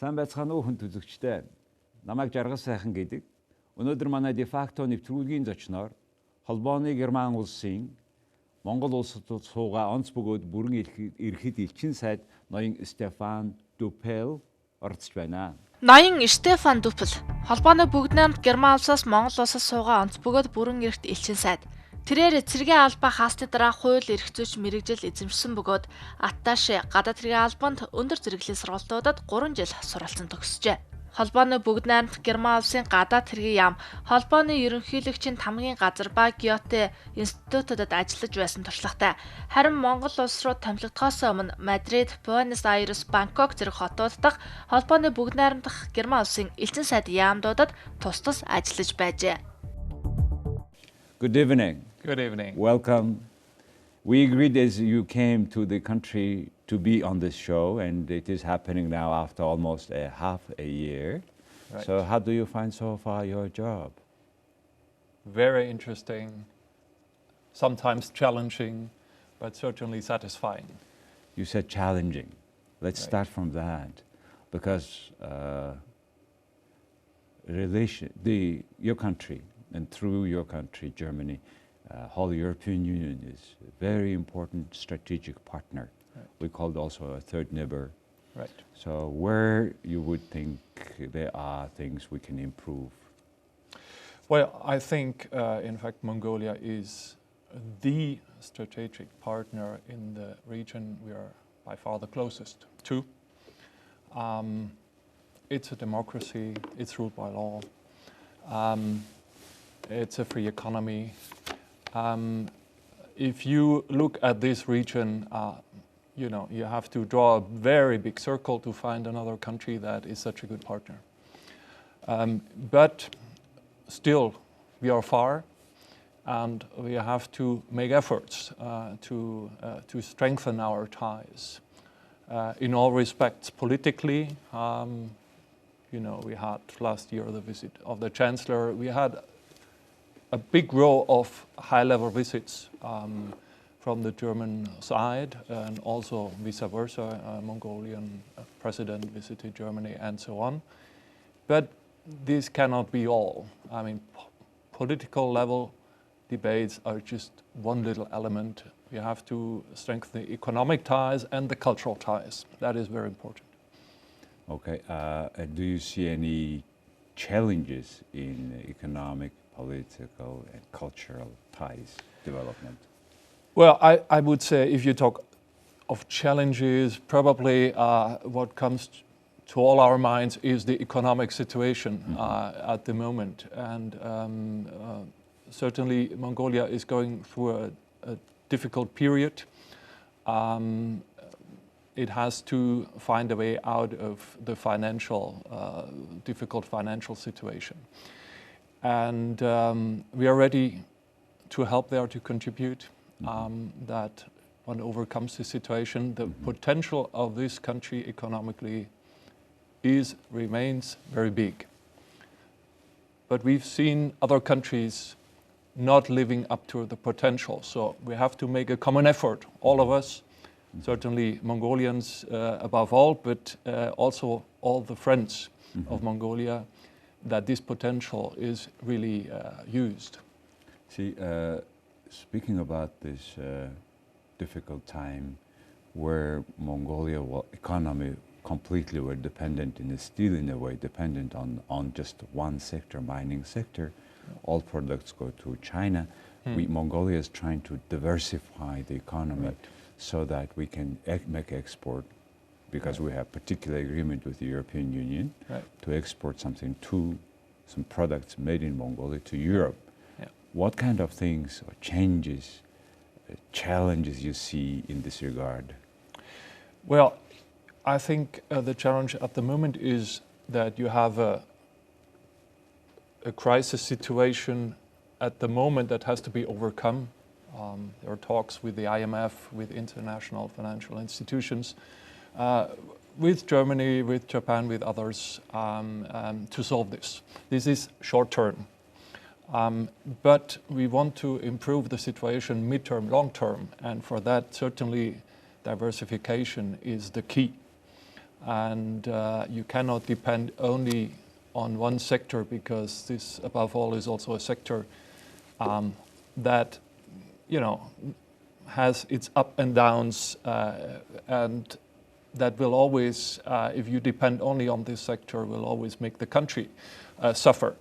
Сайн байцгаана уу хүн төлөвчтэй. Намайг жаргал сайхан гэдэг. Өнөөдөр манай дефакто нэвтрүүлгийн зочноор холбооны Герман улсын Монгол Улсад суугаа онц бөгөөд бүрэн эрхт Элчин сайд ноён Стефан Duppel оролцож байна. Ноён Стефан Дуппел холбооны бүгд найрамд Герман улсаас Монгол улсад суугаа онц бөгөөд бүрэн эрхт Элчин сайд. Тэрээр цэргийн албаа хаасны дараа хууль эрх зүйч мэрэгжил эзэмшсэн бөгөөд атташе гадаад хэргийн албанд өндөр зэрэглэлийн сургалтуудад 3 жил суралцсан төгсжээ. Холбооны бүгд найрамд Герман улсын гадаад хэргийн яам холбооны ерөнхийлөгчийн тамгын газар ба Гёте Институтуудад ажиллаж байсан туршлагатай. Харин Монгол улс руу томилогдохоос өмнө Мадрид, Буэнос Айрес, Бангкок зэрэг хотууд дахь холбооны бүгд найрамдах Герман улсын элчин сайд яамдуудад тус ажиллаж байжээ. Good evening. Good evening. Welcome. We agreed as you came to the country to be on this show, and it is happening now after almost half a year. Right. So how do you find so far your job? Very interesting, sometimes challenging, but certainly satisfying. You said challenging. Let's Right. start from that, because your country, and through your country, Germany, whole European Union is a very important strategic partner. Right. We call it also a third neighbor. Right. So where you would think there are things we can improve? Well, I think, in fact, Mongolia is the strategic partner in the region we are by far the closest to. It's a democracy, it's ruled by law, it's a free economy. If you look at this region, you have to draw a very big circle to find another country that is such a good partner. But still, we are far, and we have to make efforts to strengthen our ties in all respects. Politically, we had last year the visit of the Chancellor. We had a big row of high-level visits from the German side, and also vice versa, a Mongolian president visited Germany and so on. But this cannot be all. I mean, political level debates are just one little element. We have to strengthen the economic ties and the cultural ties. That is very important. Okay, do you see any challenges in economic, political, and cultural ties development? Well, I would say if you talk of challenges, probably what comes to all our minds is the economic situation at the moment. And certainly Mongolia is going through a difficult period. It has to find a way out of the difficult financial situation. And we are ready to help there, to contribute. That one overcomes the situation. The potential of this country economically remains very big. But we've seen other countries not living up to the potential. So we have to make a common effort, all of us, certainly Mongolians above all, but also all the friends of Mongolia, that this potential is really used. See, speaking about this difficult time where Mongolia economy completely were dependent and is still in a way dependent on just one sector, mining sector, all products go to China. Mongolia is trying to diversify the economy so that we can make export, because we have particular agreement with the European Union to export some products made in Mongolia to Europe. What kind of things or changes, challenges you see in this regard? Well, I think the challenge at the moment is that you have a crisis situation at the moment that has to be overcome. There are talks with the IMF, with international financial institutions, with Germany, with Japan, with others, to solve this. This is short term. But we want to improve the situation mid-term, long-term, and for that certainly diversification is the key. and you cannot depend only on one sector, because this, above all, is also a sector that, has its up and downs, and that will always, if you depend only on this sector, will always make the country suffer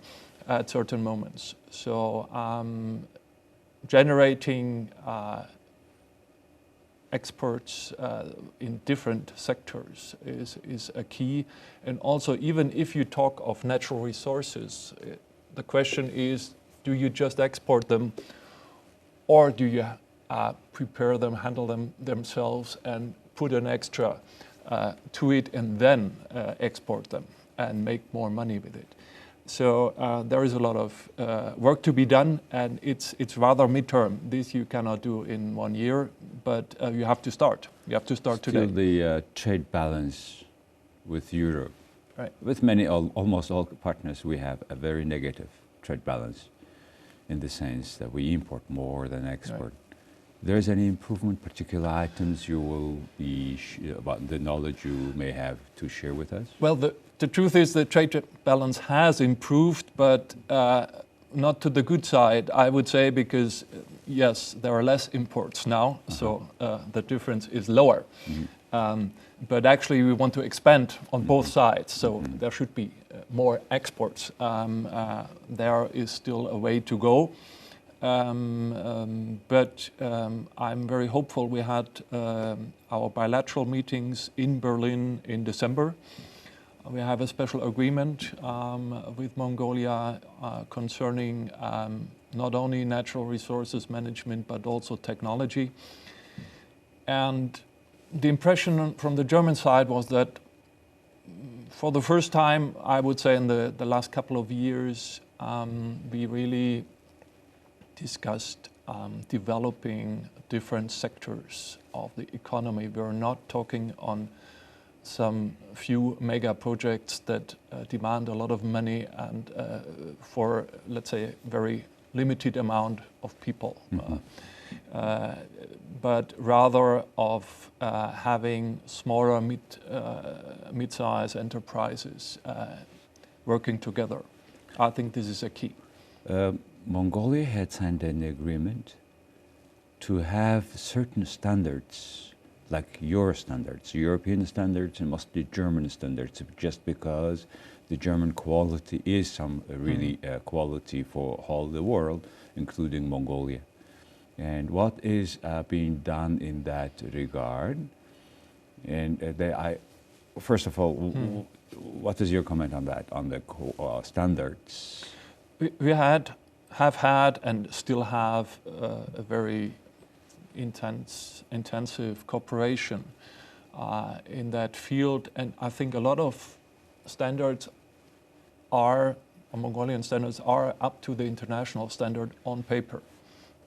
at certain moments. So generating experts in different sectors is a key. And also, even if you talk of natural resources, the question is, do you just export them, or do you prepare them, handle them themselves, and put an extra to it, and then export them and make more money with it? So there is a lot of work to be done, and it's rather midterm. This you cannot do in 1 year, but you have to start. You have to start today. Still, the trade balance with Europe, Right. with almost all partners, we have a very negative trade balance, in the sense that we import more than export. Right. There's any improvement, particular items you will be about the knowledge you may have to share with us? Well, the truth is the trade balance has improved, but not to the good side, I would say, because yes, there are less imports now, so the difference is lower. But actually, we want to expand on both sides, so there should be more exports. There is still a way to go. But I'm very hopeful. We had our bilateral meetings in Berlin in December. We have a special agreement with Mongolia concerning not only natural resources management, but also technology. And the impression from the German side was that for the first time, I would say in the last couple of years, we really discussed developing different sectors of the economy. We're not talking on some few mega projects that demand a lot of money and for, let's say, a very limited amount of people. But rather of having smaller mid-size enterprises working together. I think this is a key. Mongolia had signed an agreement to have certain standards, like your standards, European standards, and mostly German standards, just because the German quality is some really quality for all the world, including Mongolia. And what is being done in that regard? And first of all, what is your comment on that, on the standards? We have had and still have a very intensive cooperation in that field, and I think a lot of standards Mongolian standards are up to the international standard on paper.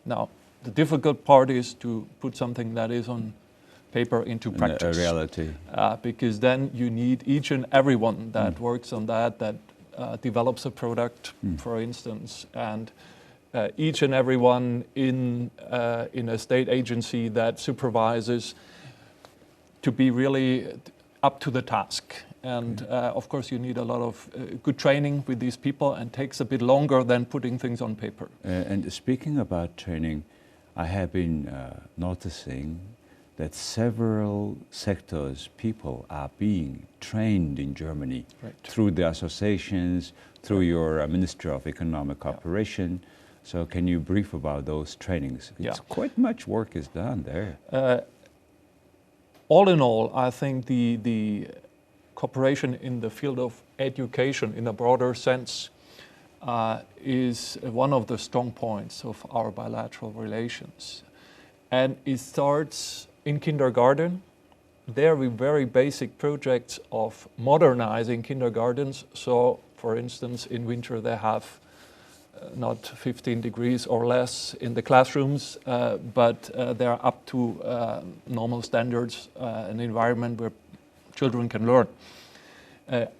Now, the difficult part is to put something that is on paper into practice. A reality. Because then you need each and everyone that works on that develops a product, for instance, and each and everyone in a state agency that supervises to be really up to the task. And of course, you need a lot of good training with these people, and takes a bit longer than putting things on paper. And speaking about training, I have been noticing that several sectors people are being trained in Germany through the associations, through your Ministry of Economic Cooperation. So can you brief about those trainings? It's quite much work is done there. All in all, I think the cooperation in the field of education in a broader sense is one of the strong points of our bilateral relations. And it starts in kindergarten. There we very basic projects of modernizing kindergartens. So, for instance, in winter they have not 15 degrees or less in the classrooms, but they're up to normal standards, an environment where children can learn.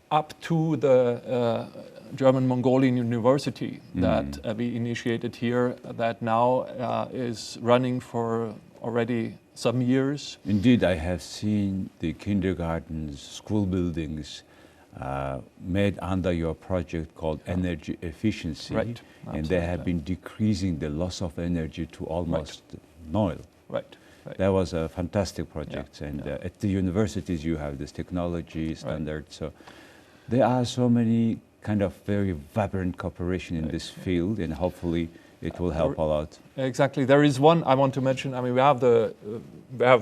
Up to the German Mongolian University that we initiated here, that now is running for already some years. Indeed, I have seen the kindergartens, school buildings made under your project called energy efficiency, Right. and they have been decreasing the loss of energy to almost nil. Right. Right. That was a fantastic project, and at the universities you have this technology standard. So there are so many kind of very vibrant cooperation in this field, and hopefully it will help a lot. Exactly. There is one I want to mention. I mean, we have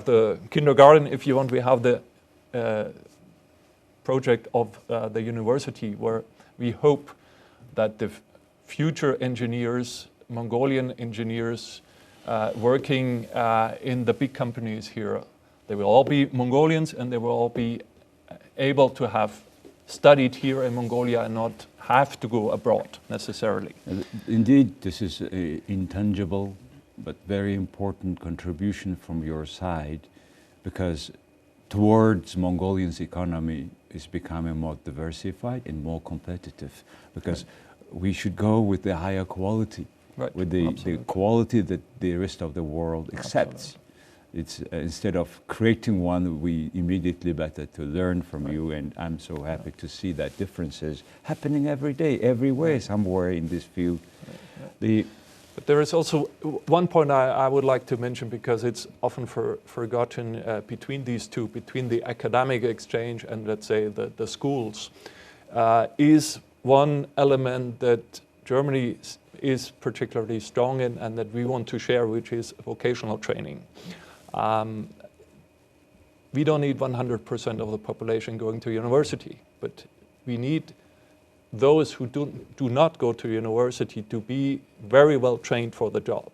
the kindergarten, if you want. We have the project of the university, where we hope that the future engineers, Mongolian engineers, working in the big companies here, they will all be Mongolians, and they will all be able to have studied here in Mongolia and not have to go abroad necessarily. Indeed, this is an intangible but very important contribution from your side, because towards Mongolians' economy is becoming more diversified and more competitive, because we should go with the higher quality, with the quality that the rest of the world accepts. It's instead of creating one, we immediately better to learn from you, and I'm so happy to see that differences happening every day, everywhere, somewhere in this field. But there is also one point I would like to mention, because it's often forgotten between these two, between the academic exchange and, let's say, the schools, is one element that Germany is particularly strong in and that we want to share, which is vocational training. We don't need 100% of the population going to university, but we need those who do not go to university to be very well trained for the job,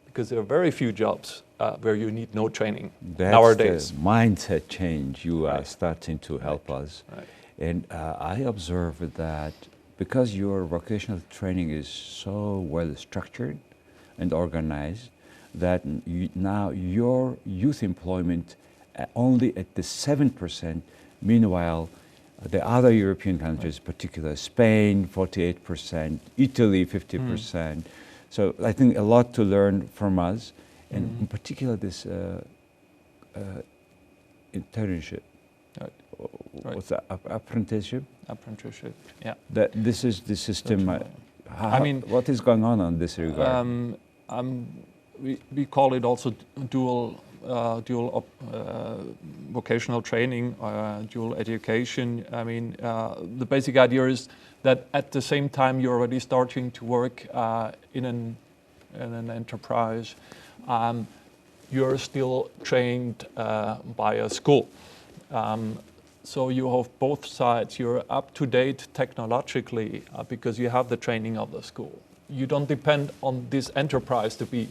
because there are very few jobs where you need no training nowadays. The mindset change you are starting to help us. And I observe that because your vocational training is so well structured and organized, that now your youth employment only at the 7%, meanwhile the other European countries, particularly Spain, 48%, Italy, 50%. So I think a lot to learn from us, and in particular this internship. What's that? Apprenticeship? Apprenticeship, yeah. That this is the system. I mean, what is going on this regard? We call it also dual vocational training, dual education. I mean, the basic idea is that at the same time you're already starting to work in an enterprise, you're still trained by a school. So you have both sides. You're up to date technologically because you have the training of the school. You don't depend on this enterprise to be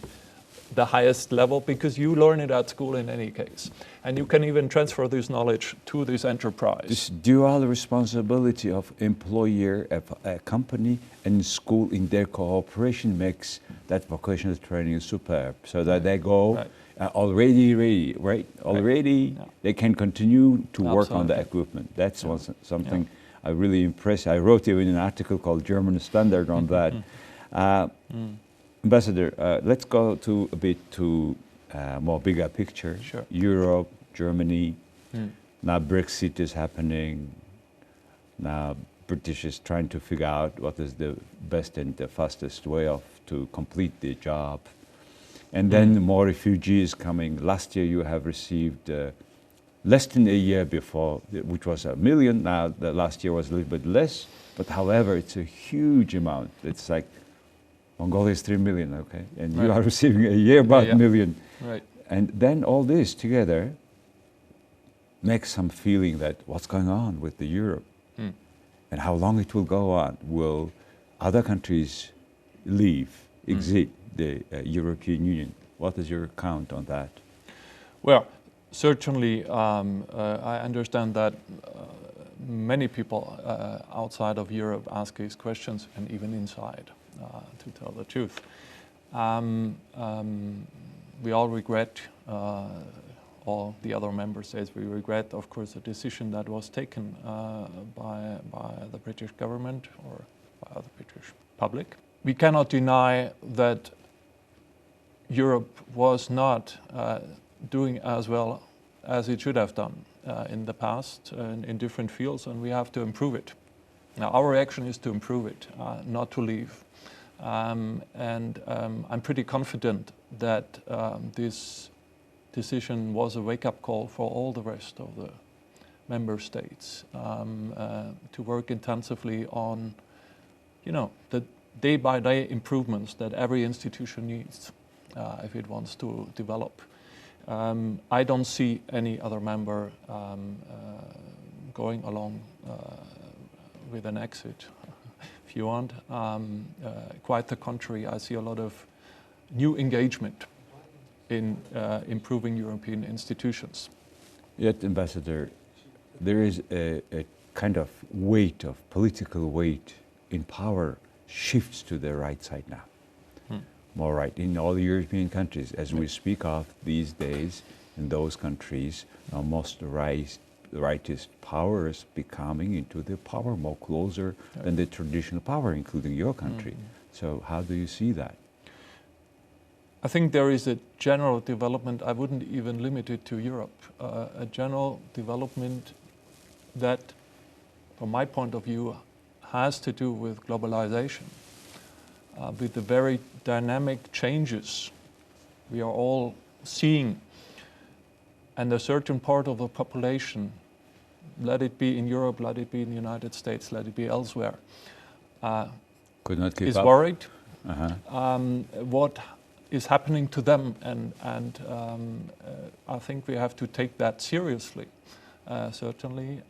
the highest level, because you learn it at school in any case. And you can even transfer this knowledge to this enterprise. This dual responsibility of employer, a company, and school in their cooperation makes that vocational training superb, so that they go already ready, right? Already they can continue to work on the equipment. That's something I really impressed. I wrote even an article called German Standard on that. Ambassador, let's go to a bit to more bigger picture. Sure. Europe, Germany, now Brexit is happening. Now British is trying to figure out what is the best and the fastest way to complete the job. And then more refugees coming. Last year you have received less than a year before, which was 1 million. Now the last year was a little bit less, but however, it's a huge amount. It's like Mongolia is 3 million, okay? And you are receiving a year about 1 million. Right. And then all this together makes some feeling that what's going on with the Europe and how long it will go on. Will other countries leave, exit the European Union? What is your count on that? Well, certainly I understand that many people outside of Europe ask these questions, and even inside. To tell the truth, we all regret, all the other member states, we regret, of course, the decision that was taken by the British government or by the British public. We cannot deny that Europe was not doing as well as it should have done in the past in different fields, and we have to improve it. Now, our reaction is to improve it, not to leave. I'm pretty confident that this decision was a wake-up call for all the rest of the member states to work intensively on, the day-by-day improvements that every institution needs if it wants to develop. I don't see any other member going along with an exit, if you want. Quite the contrary, I see a lot of new engagement in improving European institutions. Yet, Ambassador, there is a kind of weight of political weight in power shifts to the right side now. More right in all the European countries. As we speak of these days, in those countries, most rightist power is becoming into the power more closer than the traditional power, including your country. So how do you see that? I think there is a general development, I wouldn't even limit it to Europe, a general development that, from my point of view, has to do with globalization. With the very dynamic changes we are all seeing, and a certain part of the population, let it be in Europe, let it be in the United States, let it be elsewhere, Could not keep is up. worried. What is happening to them, and I think we have to take that seriously, certainly,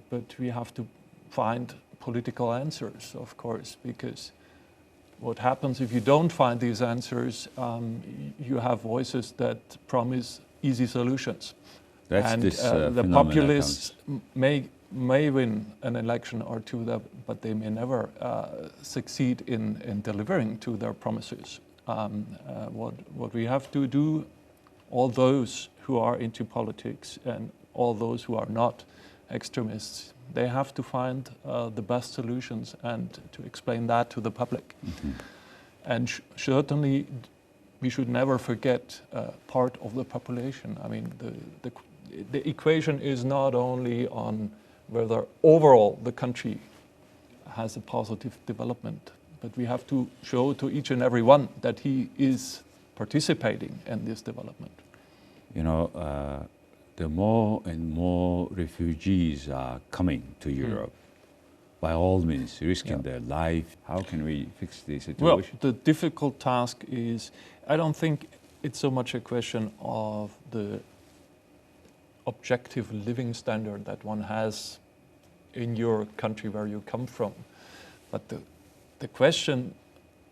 but we have to find political answers, of course, because what happens if you don't find these answers, you have voices that promise easy solutions. That's and this the populists may win an election or two, but they may never succeed in delivering to their promises. What we have to do, all those who are into politics and all those who are not extremists, they have to find the best solutions and to explain that to the public. And certainly we should never forget part of the population. I mean, the equation is not only on whether overall the country has a positive development, but we have to show to each and every one that he is participating in this development. The more and more refugees are coming to Europe, by all means, risking their life. How can we fix the situation? Well, the difficult task is, I don't think it's so much a question of the objective living standard that one has in your country where you come from, but the question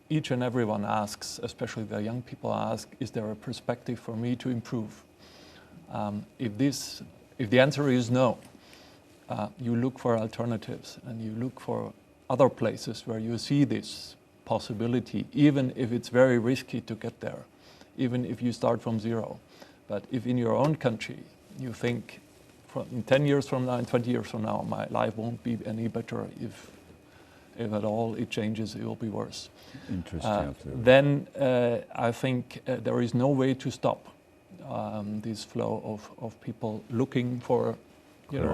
each and everyone asks, especially the young people ask, is there a perspective for me to improve? If the answer is no, you look for alternatives and you look for other places where you see this possibility, even if it's very risky to get there, even if you start from zero. But if in your own country you think in 10 years from now, in 20 years from now, my life won't be any better, if at all it changes, it will be worse. Interesting. Then I think there is no way to stop this flow of people looking for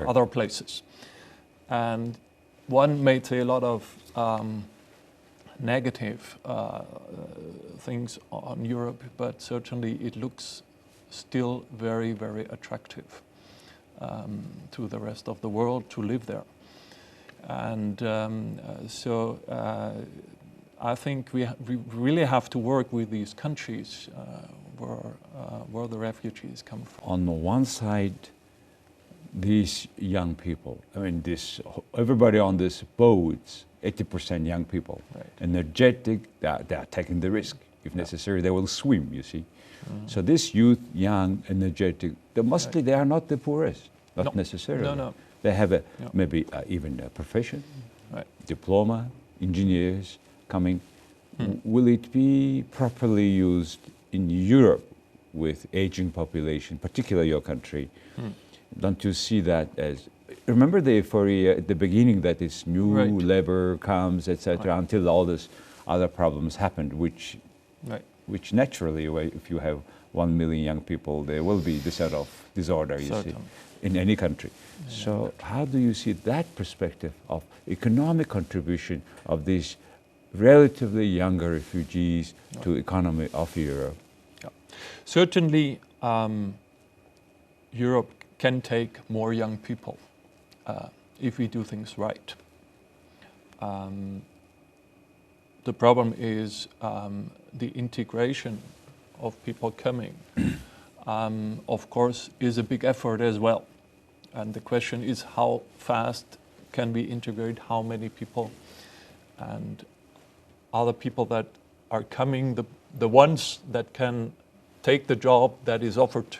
other places. And one may say a lot of negative things on Europe, but certainly it looks still very, very attractive to the rest of the world to live there. And so I think we really have to work with these countries where the refugees come from. On the one side, these young people, everybody on this boat, 80% young people, energetic, they are taking the risk. If necessary, they will swim, you see. So this youth, young, energetic, they are not the poorest, not necessarily. No. They have maybe even a profession, diploma, engineers coming. Will it be properly used in Europe with aging population, particularly your country? Don't you see that as, remember the euphoria at the beginning that this new labor comes, etc., until all these other problems happened, which which naturally, if you have 1 million young people, there will be this sort of disorder, you see, Certainly. in any country. Yeah. So how do you see that perspective of economic contribution of these relatively younger refugees to economy of Europe? Yeah. Certainly, Europe can take more young people if we do things right. The problem is the integration of people coming, of course, is a big effort as well. And the question is how fast can we integrate how many people, and are the people that are coming the ones that can take the job that is offered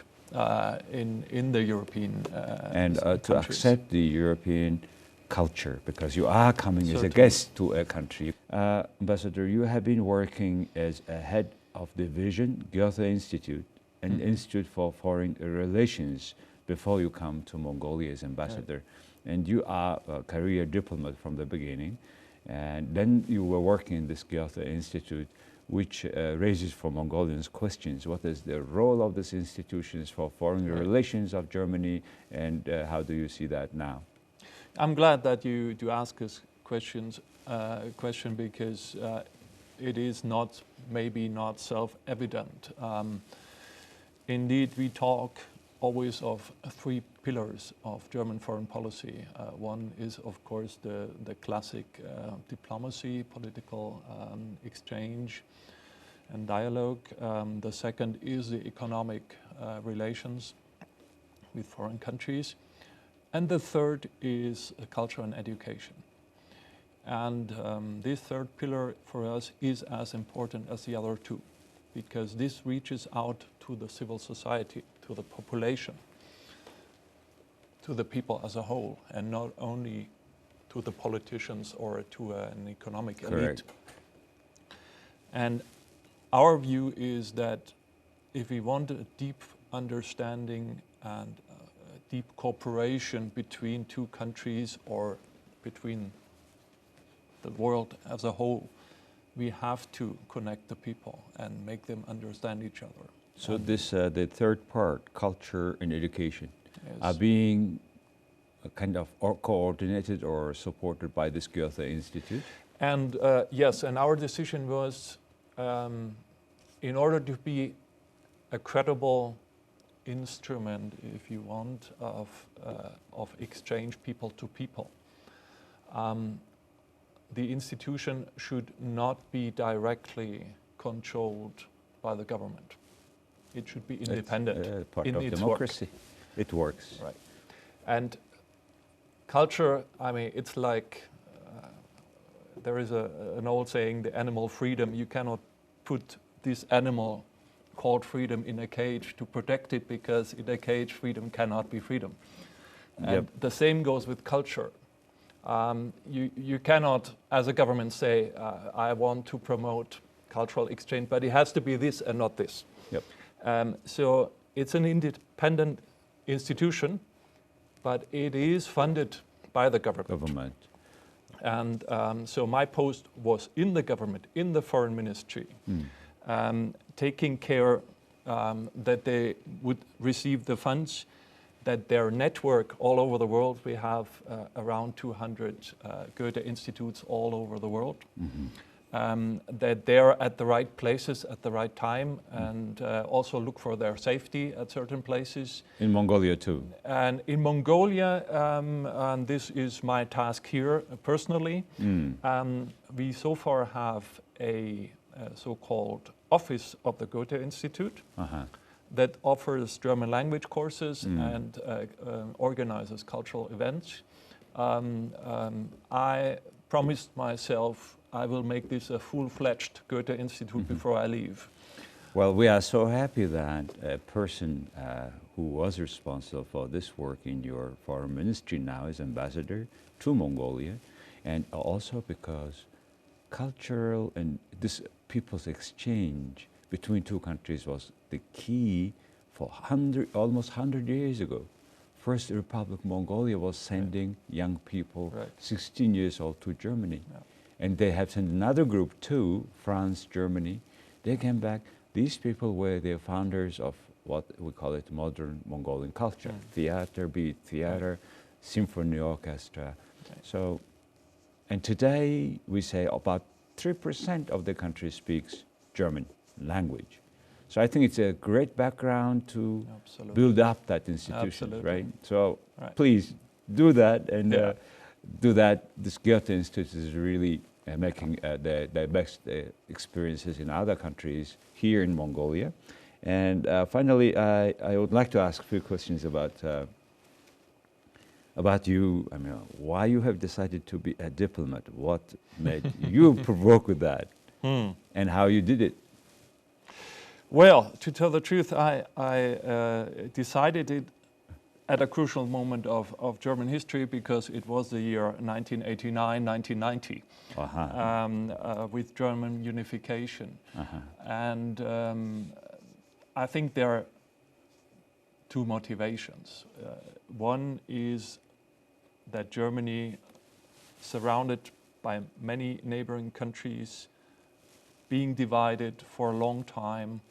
in the European and to countries. accept the European culture, because you are coming as a Certainly. guest to a country. Ambassador, you have been working as a head of division, Gyote Institute, and Institute for Foreign Relations before you come to Mongolia as ambassador. And you are a career diplomat from the beginning. And then you were working in this Gyote Institute, which raises for Mongolians questions. What is the role of these institutions for foreign relations of Germany, and how do you see that now? I'm glad that you do ask us question because it is maybe not self-evident. Indeed, we talk always of 3 pillars of German foreign policy. One is, of course, the classic diplomacy, political exchange and dialogue. The second is the economic relations with foreign countries. And the third is culture and education. And this third pillar for us is as important as the other 2, because this reaches out to the civil society, to the population, to the people as a whole, and not only to the politicians or to an economic elite. Correct. And our view is that if we want a deep understanding and deep cooperation between 2 countries or between the world as a whole, we have to connect the people and make them understand each other. So this, the third part, culture and education, Yes. are being kind of coordinated or supported by this Gyote Institute? And yes, and our decision was in order to be a credible instrument, if you want, of exchange people to people. The institution should not be directly controlled by the government. It should be independent. It's part in of its democracy. It works. Right. And culture, I mean, it's like there is an old saying, the animal freedom. You cannot put this animal called freedom in a cage to protect it, because in a cage freedom cannot be freedom. And the same goes with culture. You cannot, as a government, say, I want to promote cultural exchange, but it has to be this and not this. Yep. So it's an independent institution, but it is funded by the government. And so my post was in the government, in the foreign ministry, taking care that they would receive the funds, that their network all over the world, we have around 200 Goethe Institutes all over the world, that they're at the right places at the right time, and also look for their safety at certain places. In Mongolia too? And in Mongolia, and this is my task here personally, we so far have a so-called office of the Goethe Institute that offers German language courses and organizes cultural events. I promised myself I will make this a full-fledged Goethe Institute before I leave. Well, we are so happy that a person who was responsible for this work in your foreign ministry now is ambassador to Mongolia, and also because cultural and this people's exchange between 2 countries was the key for almost 100 years ago. First Republic Mongolia was sending young people, 16 years old, to Germany. And they have sent another group too, France, Germany, They came back. These people were the founders of what we call it modern Mongolian culture. Theater, beat theater, symphony orchestra. Okay. So, and today we say about 3% of the country speaks German language. So I think it's a great background to Absolutely. build up that institution, Absolutely. right? So Right. please do that and Yeah. do that. This Goethe Institute is really making the best experiences in other countries here in Mongolia. And finally, I would like to ask a few questions about you. I mean, why you have decided to be a diplomat? What made you provoke with that, and how you did it? Well, to tell the truth, I decided it at a crucial moment of German history because it was the year 1989, 1990, with German unification. And I think there are two motivations. One is that Germany, surrounded by many neighboring countries, being divided for a long time,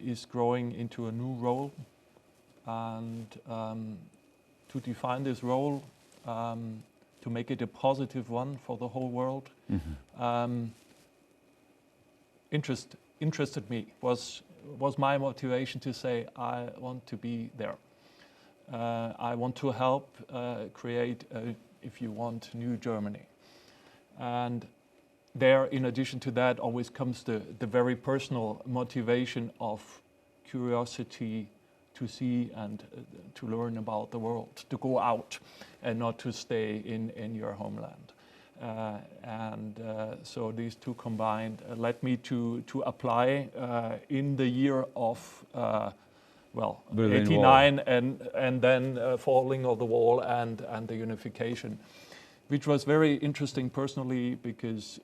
is growing into a new role. And to define this role, to make it a positive one for the whole world, interested me, was my motivation to say, I want to be there. I want to help create, if you want, new Germany. And there, in addition to that, always comes the very personal motivation of curiosity to see and to learn about the world, to go out and not to stay in your homeland. So these two combined led me to apply in the year of Berlin 89 and then falling of the wall and the unification, which was very interesting personally because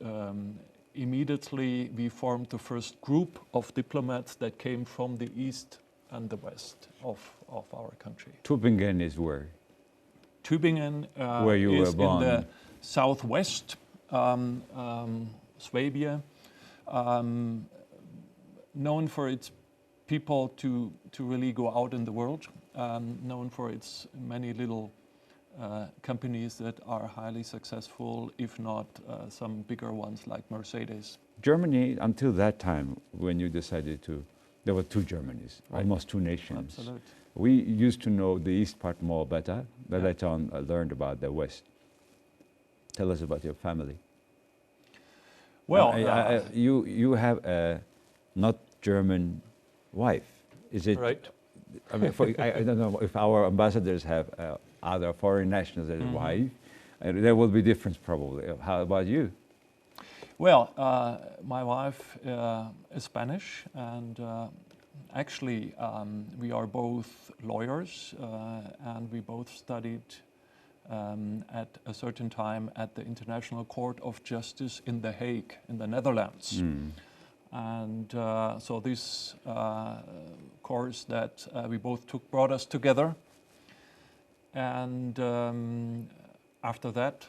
immediately we formed the first group of diplomats that came from the east and the west of our country. Tübingen is where? Tübingen where you is were born. in the southwest, Swabia, known for its people to really go out in the world, known for its many little companies that are highly successful, if not some bigger ones like Mercedes. Germany, until that time, when you decided to, there were two Germanys, Right. almost two nations. Absolutely. We used to know the east part more better, but later on I learned about the west. Tell us about your family. Well, you have a not German wife, is it? right. I mean, I don't know if our ambassadors have other foreign nationals as wife. There will be difference probably. How about you? Well, my wife is Spanish, and actually we are both lawyers, and we both studied at a certain time at the International Court of Justice in The Hague, in the Netherlands. And so this course that we both took brought us together. And after that,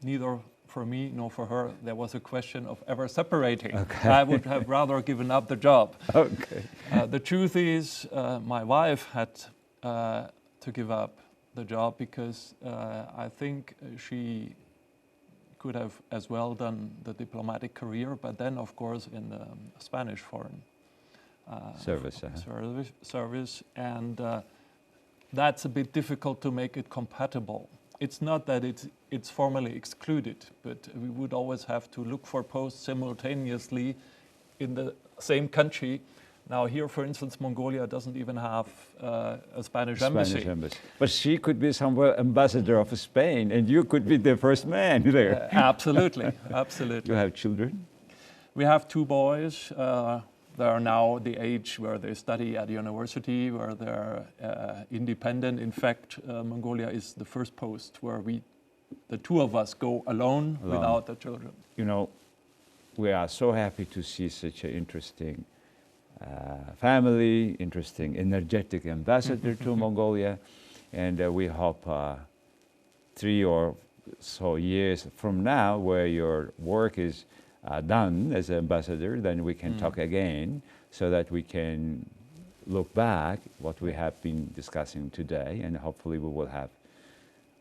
neither for me nor for her, there was a question of ever separating. Okay. I would have rather given up the job. Okay. The truth is, my wife had to give up the job because I think she could have as well done the diplomatic career, but then of course in the Spanish foreign service, and that's a bit difficult to make it compatible. It's not that it's formally excluded, but we would always have to look for posts simultaneously in the same country. Now here, for instance, Mongolia doesn't even have a Spanish embassy. But she could be somewhere ambassador of Spain, and you could be the first man there. Absolutely, absolutely. You have children? We have two boys. They are now the age where they study at university, where they're independent. In fact, Mongolia is the first post where the two of us go alone. Without the children. You know, we are so happy to see such an interesting family, interesting, energetic ambassador to Mongolia, and we hope 3 or so years from now, where your work is done as ambassador, then we can talk again so that we can look back what we have been discussing today, and hopefully we will have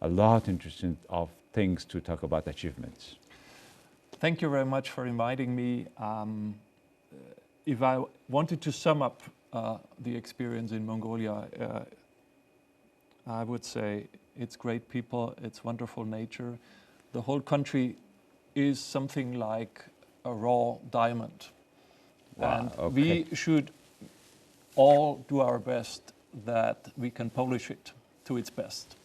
a lot interesting of things to talk about achievements. Thank you very much for inviting me. If I wanted to sum up the experience in Mongolia, I would say it's great people, it's wonderful nature. The whole country is something like a raw diamond. Wow, And okay. we should all do our best that we can polish it to its best.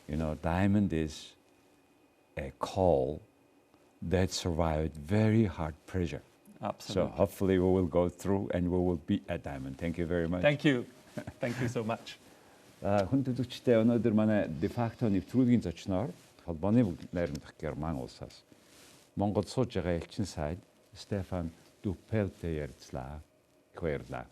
You know, diamond is a coal that survived very hard pressure. Absolutely. So hopefully we will go through and we will be a diamond. Thank you very much. Thank you. Thank you so much. Хүн төлөвчтэй өнөөдөр манай de facto нэвтрүүлгийн зочноор холбооны найрамдах Герман улсаас Монголд сууж байгаа элчин сайд Стефан Дуппелтэй ярилцлаа. Их баярлалаа.